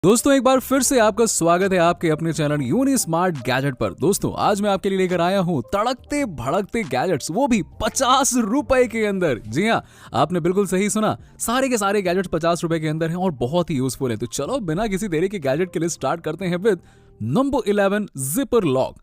दोस्तों एक बार फिर से आपका स्वागत है आपके अपने चैनल यूनी स्मार्ट गैजेट पर। दोस्तों आज मैं आपके लिए लेकर आया हूँ तड़कते भड़कते गैजेट्स, वो भी 50 रुपए के अंदर। जी हाँ, आपने बिल्कुल सही सुना, सारे के सारे गैजेट्स 50 रुपए के अंदर हैं और बहुत ही यूजफुल है। तो चलो बिना किसी देरी के गैजेट के लिए स्टार्ट करते हैं विद नंबर 11 जिपर लॉक।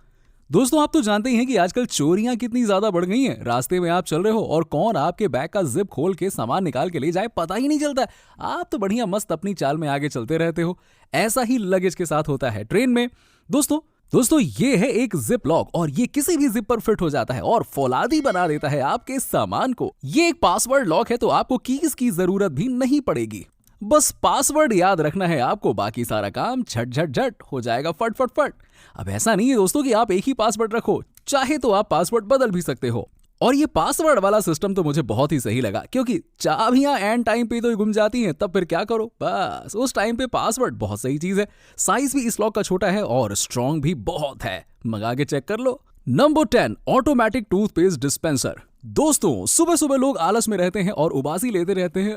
दोस्तों आप तो जानते ही हैं कि आजकल चोरियां कितनी ज्यादा बढ़ गई हैं। रास्ते में आप चल रहे हो और कौन आपके बैग का जिप खोल के सामान निकाल के ले जाए पता ही नहीं चलता। आप तो बढ़िया मस्त अपनी चाल में आगे चलते रहते हो। ऐसा ही लगेज के साथ होता है ट्रेन में। दोस्तों ये है एक जिप लॉक और ये किसी भी जिप पर फिट हो जाता है और फौलादी बना देता है आपके सामान को। ये एक पासवर्ड लॉक है तो आपको कीज की जरूरत भी नहीं पड़ेगी। बस पासवर्ड याद रखना है आपको, बाकी सारा काम झट झट झट हो जाएगा फट फट फट। अब ऐसा नहीं है दोस्तों कि आप एक ही पासवर्ड रखो, चाहे तो आप पासवर्ड बदल भी सकते हो। और ये पासवर्ड वाला सिस्टम तो मुझे बहुत ही सही लगा, क्योंकि चाबियां एंड टाइम पे तो गुम जाती हैं, तब फिर क्या करो, बस उस टाइम पे पासवर्ड बहुत सही चीज है। साइज भी इस लॉक का छोटा है और स्ट्रॉन्ग भी बहुत है, मंगा के चेक कर लो। Number 10 automatic toothpaste dispenser. दोस्तों सुबह सुबह लोग आलस में रहते हैं और उबासी लेते रहते हैं,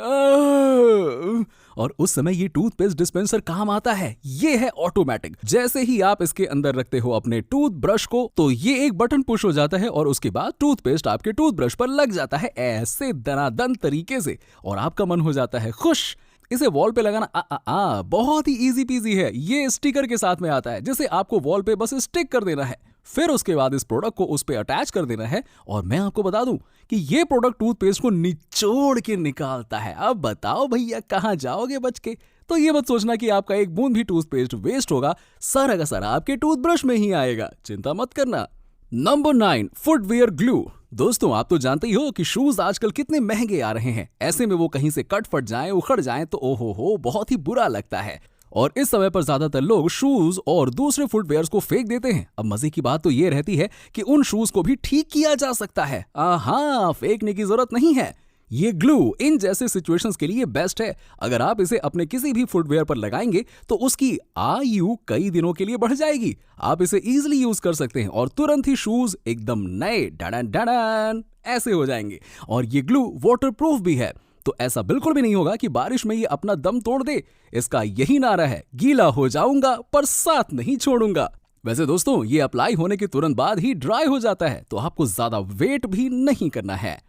और उस समय ये टूथपेस्ट डिस्पेंसर काम आता है। ये है ऑटोमेटिक। जैसे ही आप इसके अंदर रखते हो अपने टूथब्रश को, तो ये एक बटन पुश हो जाता है और उसके बाद टूथपेस्ट आपके टूथब्रश पर लग जाता है ऐसे दनादन तरीके से, और आपका मन हो जाता है खुश। इसे वॉल पे लगाना बहुत ही इजी पीजी है। ये स्टिकर के साथ में आता है जिसे आपको वॉल पे बस स्टिक कर देना है, फिर उसके बाद इस प्रोडक्ट को उस पे अटैच कर देना है। और मैं आपको बता दूं कि ये प्रोडक्ट टूथपेस्ट को निचोड़ के निकालता है। अब बताओ भैया कहां जाओगे बच के। तो ये मत सोचना कि आपका एक बूंद भी टूथपेस्ट वेस्ट होगा, सारा का सारा आपके टूथब्रश में ही आएगा, चिंता मत करना। Number 9 footwear glue. दोस्तों आप तो जानते ही हो कि शूज आजकल कितने महंगे आ रहे हैं। ऐसे में वो कहीं से कट फट जाएं, उखड़ जाएं तो ओहो हो बहुत ही बुरा लगता है। और इस समय पर ज्यादातर लोग शूज और दूसरे फुटवेयर्स को फेंक देते हैं। अब मजे की बात तो ये रहती है कि उन शूज को भी ठीक किया जा सकता है। फेंकने की जरूरत नहीं है। ये ग्लू इन जैसे सिचुएशंस के लिए बेस्ट है। अगर आप इसे अपने किसी भी फुटवेयर पर लगाएंगे तो उसकी आयु कई दिनों के लिए बढ़ जाएगी। आप इसे इजीली यूज कर सकते हैं और तुरंत ही शूज एकदम नए डडन डडन ऐसे हो जाएंगे। और ये ग्लू वाटरप्रूफ भी है, तो ऐसा बिल्कुल भी नहीं होगा कि बारिश में ये अपना दम तोड़ दे। इसका यही नारा है, गीला हो जाऊंगा पर साथ नहीं छोड़ूंगा। वैसे दोस्तों ये अप्लाई होने के तुरंत बाद ही ड्राई हो जाता है, तो आपको ज्यादा वेट भी नहीं करना है।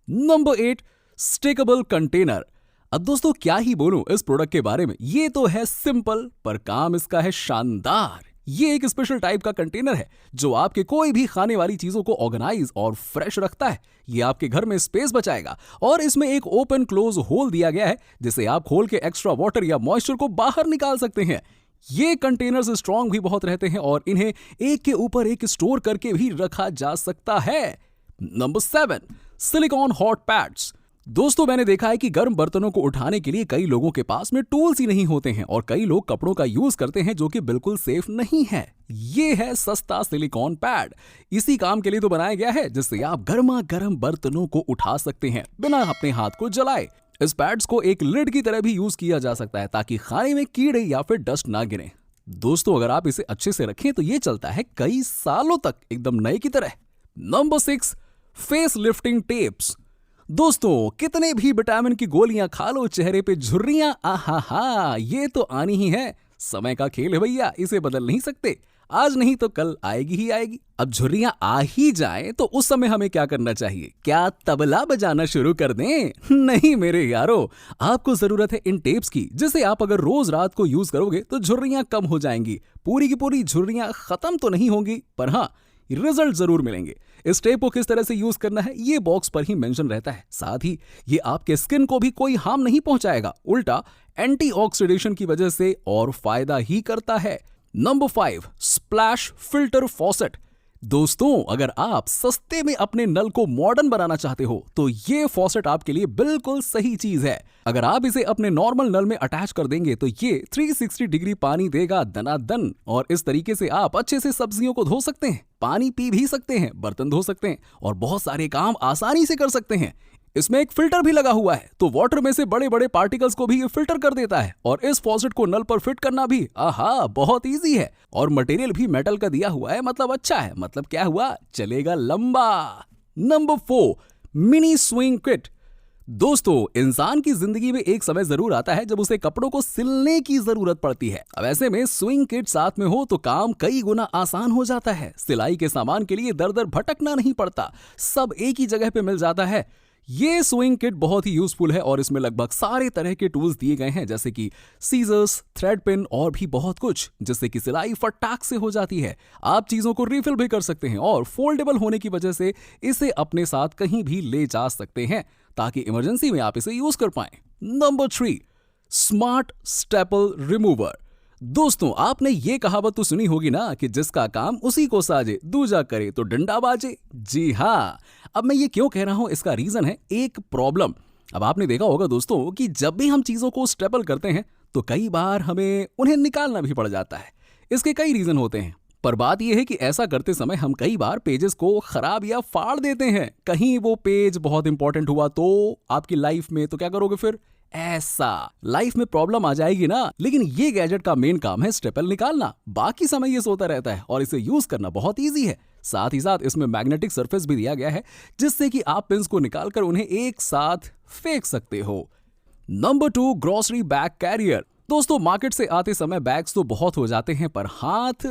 Number 8 stakeable container. अब दोस्तों क्या ही बोलूं इस प्रोडक्ट के बारे में। ये तो है सिंपल पर काम इसका है शानदार। ये एक स्पेशल टाइप का कंटेनर है जो आपके कोई भी खाने वाली चीजों को ऑर्गेनाइज और फ्रेश रखता है। ये आपके घर में स्पेस बचाएगा और इसमें एक ओपन क्लोज होल दिया गया है जिसे आप खोल के एक्स्ट्रा वाटर या मॉइस्चर को बाहर निकाल सकते हैं। ये कंटेनर्स स्ट्रॉन्ग भी बहुत रहते हैं और इन्हें एक के ऊपर एक स्टोर करके भी रखा जा सकता है। Number 7 silicon hot pads. दोस्तों मैंने देखा है कि गर्म बर्तनों को उठाने के लिए कई लोगों के पास में टूल्स ही नहीं होते हैं और कई लोग कपड़ों का यूज करते हैं जो कि बिल्कुल सेफ नहीं है। ये है सस्ता सिलिकॉन पैड। इसी काम के लिए तो बनाया गया है जिससे आप गर्मा गर्म बर्तनों को उठा सकते हैं बिना अपने हाथ को जलाए। इस पैड्स को एक लिड की तरह भी यूज किया जा सकता है ताकि खाने में कीड़े या फिर डस्ट ना गिरे। दोस्तों अगर आप इसे अच्छे से रखें तो ये चलता है कई सालों तक एकदम नए की तरह। Number 6 face lifting tapes. दोस्तों कितने भी विटामिन की गोलियां खा लो, चेहरे पे झुर्रियां ये तो आनी ही है। समय का खेल है भैया, इसे बदल नहीं सकते। आज नहीं तो कल आएगी ही आएगी। अब झुर्रियां आ ही जाए तो उस समय हमें क्या करना चाहिए? क्या तबला बजाना शुरू कर दें? नहीं मेरे यारो, आपको जरूरत है इन टेप्स की, जिसे आप अगर रोज रात को यूज करोगे तो झुर्रियां कम हो जाएंगी। पूरी की पूरी झुर्रियां खत्म तो नहीं होंगी, पर हाँ रिजल्ट जरूर मिलेंगे। इस टेप को किस तरह से यूज करना है ये बॉक्स पर ही मेंशन रहता है। साथ ही ये आपके स्किन को भी कोई हार्म नहीं पहुंचाएगा, उल्टा एंटीऑक्सीडेशन की वजह से और फायदा ही करता है। Number 5 splash filter faucet. दोस्तों अगर आप सस्ते में अपने नल को मॉडर्न बनाना चाहते हो तो ये फॉसेट आपके लिए बिल्कुल सही चीज है। अगर आप इसे अपने नॉर्मल नल में अटैच कर देंगे तो ये 360 डिग्री पानी देगा दनादन, और इस तरीके से आप अच्छे से सब्जियों को धो सकते हैं, पानी पी भी सकते हैं, बर्तन धो सकते हैं और बहुत सारे काम आसानी से कर सकते हैं। इसमें एक फिल्टर भी लगा हुआ है तो वाटर में से बड़े बड़े पार्टिकल्स को भी ये फिल्टर कर देता है। और इस फॉसेट को नल पर फिट करना भी बहुत इजी है। और मटेरियल भी मेटल का दिया हुआ है, मतलब अच्छा है, मतलब क्या हुआ, चलेगा लंबा। Number 4 mini swing kit. दोस्तों, इंसान की जिंदगी में एक समय जरूर आता है जब उसे कपड़ों को सिलने की जरूरत पड़ती है। अब ऐसे में स्विंग किट साथ में हो तो काम कई गुना आसान हो जाता है। सिलाई के सामान के लिए दर दर भटकना नहीं पड़ता, सब एक ही जगह पे मिल जाता है। ये स्विंग किट बहुत ही यूजफुल है और इसमें लगभग सारे तरह के टूल्स दिए गए हैं, जैसे कि सीजर्स, थ्रेड पिन और भी बहुत कुछ, जिससे कि सिलाई फटाक से हो जाती है। आप चीजों को रिफिल भी कर सकते हैं और फोल्डेबल होने की वजह से इसे अपने साथ कहीं भी ले जा सकते हैं ताकि इमरजेंसी में आप इसे यूज कर पाएं। Number 3, smart staple remover. दोस्तों, आपने ये कहावत तो सुनी होगी ना कि जिसका काम उसी को साजे, दूजा करे तो डंडा बाजे। जी हाँ, अब मैं ये क्यों कह रहा हूं, इसका रीजन है एक प्रॉब्लम। अब आपने देखा होगा दोस्तों कि जब भी हम चीजों को स्टेपल करते हैं तो कई बार हमें उन्हें निकालना भी पड़ जाता है। इसके कई रीजन होते हैं, पर बात यह है कि ऐसा करते समय हम कई बार पेजेस को खराब या फाड़ देते हैं। कहीं वो पेज बहुत इंपॉर्टेंट हुआ तो आपकी लाइफ में, तो क्या करोगे फिर? ऐसा लाइफ में प्रॉब्लम आ जाएगी ना। लेकिन ये गैजेट का मेन काम है स्टेपल निकालना, बाकी समय ये सोता रहता है और इसे यूज करना बहुत इजी है। साथ ही साथ इसमें मैग्नेटिक सरफेस भी दिया गया है जिससे कि आप पिंस को निकालकर उन्हें एक साथ फेंक सकते हो। Number 2, grocery bag carrier. दोस्तों, मार्केट से आते समय बैग्स तो बहुत हो जाते हैं, पर हाथ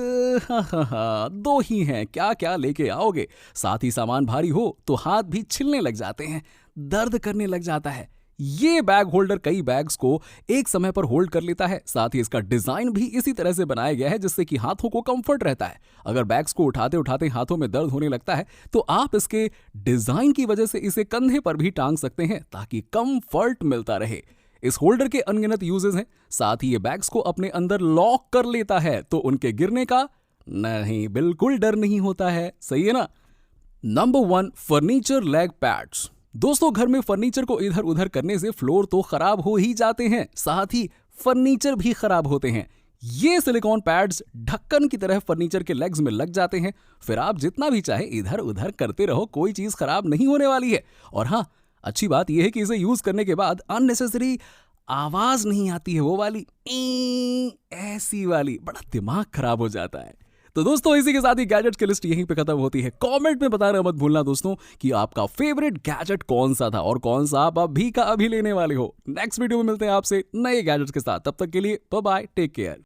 दो ही हैं, क्या क्या लेके आओगे। साथ ही सामान भारी हो तो हाथ भी छिलने लग जाते हैं, दर्द करने लग जाता है। ये बैग होल्डर कई बैग्स को एक समय पर होल्ड कर लेता है। साथ ही इसका डिजाइन भी इसी तरह से बनाया गया है जिससे कि हाथों को कंफर्ट रहता है। अगर बैग्स को उठाते उठाते हाथों में दर्द होने लगता है तो आप इसके डिजाइन की वजह से इसे कंधे पर भी टांग सकते हैं ताकि कंफर्ट मिलता रहे। इस होल्डर के अनगिनत यूजेस हैं। साथ ही ये बैग्स को अपने अंदर लॉक कर लेता है तो उनके गिरने का नहीं, बिल्कुल डर नहीं होता है। सही है ना। Number 1, furniture leg pads. दोस्तों, घर में फर्नीचर को इधर उधर करने से फ्लोर तो खराब हो ही जाते हैं, साथ ही फर्नीचर भी खराब होते हैं। ये सिलिकॉन पैड्स ढक्कन की तरह फर्नीचर के लेग्स में लग जाते हैं। फिर आप जितना भी चाहे इधर उधर करते रहो, कोई चीज खराब नहीं होने वाली है। और हाँ, अच्छी बात यह है कि इसे यूज करने के बाद अननेसेसरी आवाज नहीं आती है, वो वाली ऐसी वाली, बड़ा दिमाग खराब हो जाता है। तो दोस्तों, इसी के साथ ही गैजेट्स की लिस्ट यहीं पे खत्म होती है। कमेंट में बताना मत भूलना दोस्तों कि आपका फेवरेट गैजेट कौन सा था और कौन सा आप अभी का अभी लेने वाले हो। नेक्स्ट वीडियो में मिलते हैं आपसे नए गैजेट्स के साथ। तब तक के लिए बाय बाय, टेक केयर।